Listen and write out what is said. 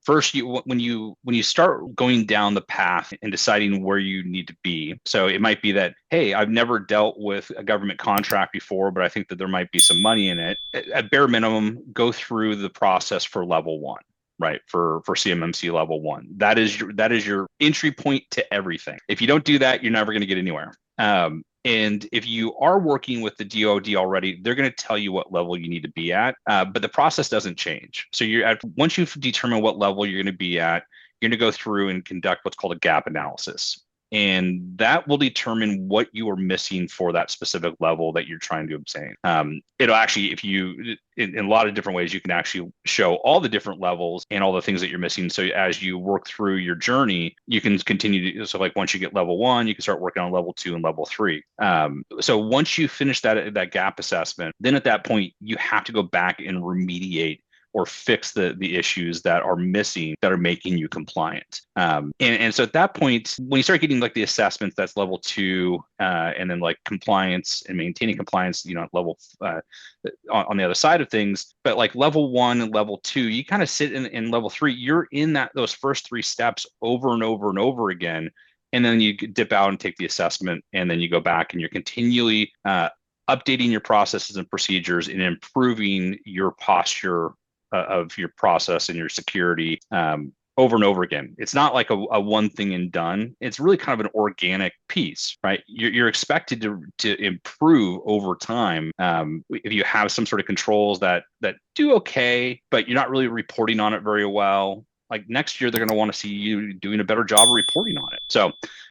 first, when you start going down the path and deciding where you need to be. So it might be that, hey, I've never dealt with a government contract before, but I think that there might be some money in it. At bare minimum, go through the process for level one. Right, for CMMC level one. That is your entry point to everything. If you don't do that, you're never going to get anywhere. And if you are working with the DoD already, they're going to tell you what level you need to be at, but the process doesn't change. So once you've determined what level you're going to be at, you're going to go through and conduct what's called a gap analysis. And that will determine what you are missing for that specific level that you're trying to obtain. It'll actually, if you, in a lot of different ways, you can actually show all the different levels and all the things that you're missing. So as you work through your journey, you can continue to, so like once you get level one, you can start working on level two and level three. So once you finish that gap assessment, then at that point, you have to go back and remediate or fix the issues that are missing that are making you compliant. And so at that point, when you start getting like the assessments, that's level two, and then like compliance and maintaining compliance, at level on the other side of things. But like level one and level two, you kind of sit in level three. You're in those first three steps over and over and over again. And then you dip out and take the assessment, and then you go back and you're continually updating your processes and procedures and improving your posture of your process and your security over and over again. It's not like a one thing and done. It's really kind of an organic piece, right? You're expected to improve over time. If you have some sort of controls that do okay, but you're not really reporting on it very well, like next year they're going to want to see you doing a better job of reporting on it. So